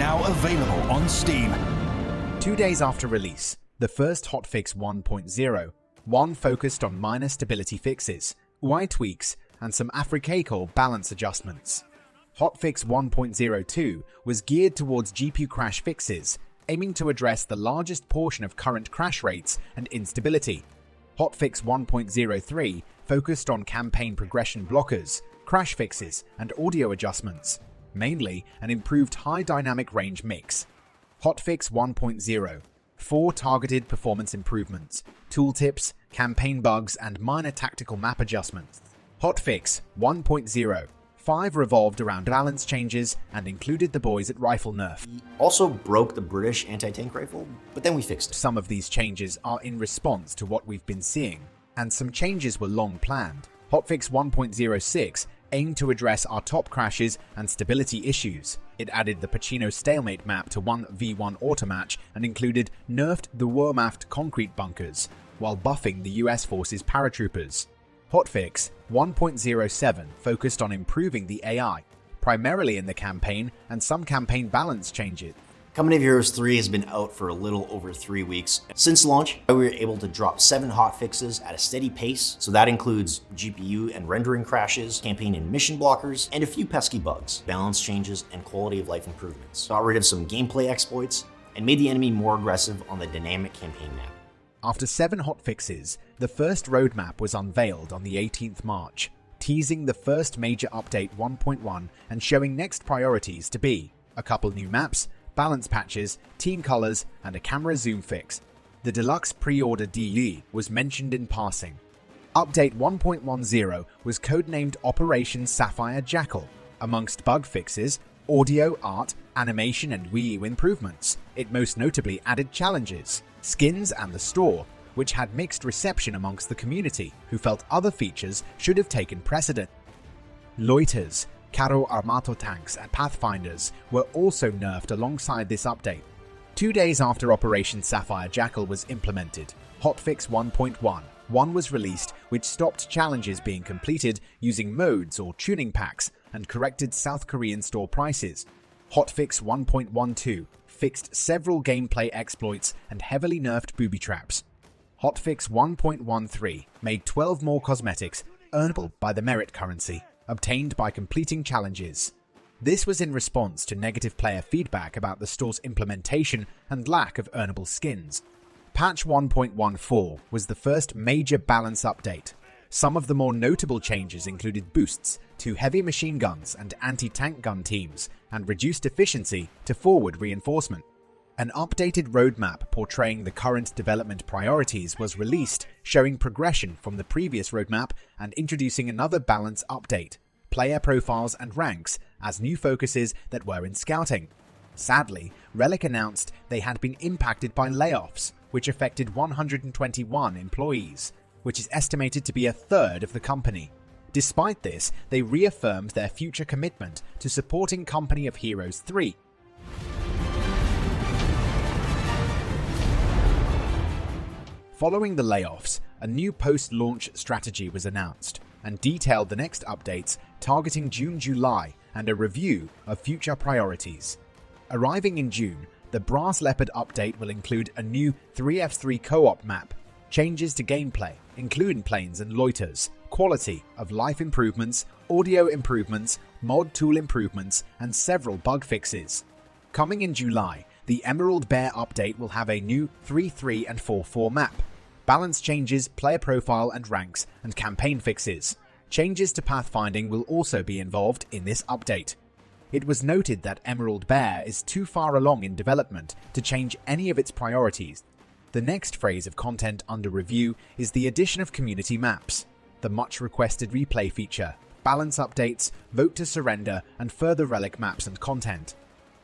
now available on Steam. 2 days after release, the first hotfix 1.0, one focused on minor stability fixes, UI tweaks, and some Afrika Korps balance adjustments. Hotfix 1.02 was geared towards GPU crash fixes, aiming to address the largest portion of current crash rates and instability. Hotfix 1.03 focused on campaign progression blockers, crash fixes, and audio adjustments, mainly an improved high dynamic range mix. Hotfix 1.0, 4 targeted performance improvements, tooltips, campaign bugs, and minor tactical map adjustments. Hotfix 1.0, 5 revolved around balance changes and included the boys at rifle nerf. We also broke the British anti-tank rifle, but then we fixed it. Some of these changes are in response to what we've been seeing, and some changes were long planned. Hotfix 1.06 aimed to address our top crashes and stability issues. It added the Pacino stalemate map to 1v1 automatch and included nerfed the Wehrmacht concrete bunkers, while buffing the US forces paratroopers. Hotfix 1.07 focused on improving the AI, primarily in the campaign and some campaign balance changes. Company of Heroes 3 has been out for a little over 3 weeks. Since launch, we were able to drop 7 hotfixes at a steady pace, so that includes GPU and rendering crashes, campaign and mission blockers, and a few pesky bugs, balance changes, and quality of life improvements. Got rid of some gameplay exploits, and made the enemy more aggressive on the dynamic campaign map. After 7 hotfixes, the first roadmap was unveiled on the 18th March, teasing the first major update 1.1 and showing next priorities to be a couple new maps, balance patches, team colors, and a camera zoom fix. The deluxe pre-order DE was mentioned in passing. Update 1.10 was codenamed Operation Sapphire Jackal. Amongst bug fixes, audio, art, animation, and Wii U improvements, it most notably added challenges, skins, and the store, which had mixed reception amongst the community, who felt other features should have taken precedent. Loiters, Carro Armato tanks, and Pathfinders were also nerfed alongside this update. 2 days after Operation Sapphire Jackal was implemented, Hotfix 1.1 was released, which stopped challenges being completed using modes or tuning packs and corrected South Korean store prices. Hotfix 1.12 fixed several gameplay exploits and heavily nerfed booby traps. Hotfix 1.13 made 12 more cosmetics earnable by the merit currency obtained by completing challenges. This was in response to negative player feedback about the store's implementation and lack of earnable skins. Patch 1.14 was the first major balance update. Some of the more notable changes included boosts to heavy machine guns and anti-tank gun teams and reduced efficiency to forward reinforcement. An updated roadmap portraying the current development priorities was released, showing progression from the previous roadmap and introducing another balance update, player profiles and ranks as new focuses that were in scouting. Sadly, Relic announced they had been impacted by layoffs, which affected 121 employees, which is estimated to be a third of the company. Despite this, they reaffirmed their future commitment to supporting Company of Heroes 3. Following the layoffs, a new post-launch strategy was announced and detailed the next updates targeting June-July and a review of future priorities. Arriving in June, the Brass Leopard update will include a new 3x3 co-op map, changes to gameplay, including planes and loiters, quality of life improvements, audio improvements, mod tool improvements, and several bug fixes. Coming in July, the Emerald Bear update will have a new 3-3 and 4-4 map, balance changes, player profile and ranks, and campaign fixes. Changes to pathfinding will also be involved in this update. It was noted that Emerald Bear is too far along in development to change any of its priorities. The next phase of content under review is the addition of community maps, the much-requested replay feature, balance updates, vote to surrender, and further Relic maps and content.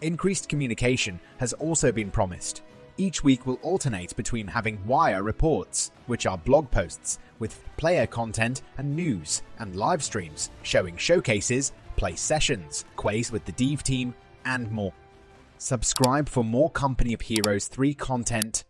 Increased communication has also been promised. Each week will alternate between having wire reports, which are blog posts, with player content and news, and live streams showing showcases, play sessions, quiz with the dev team, and more. Subscribe for more Company of Heroes 3 content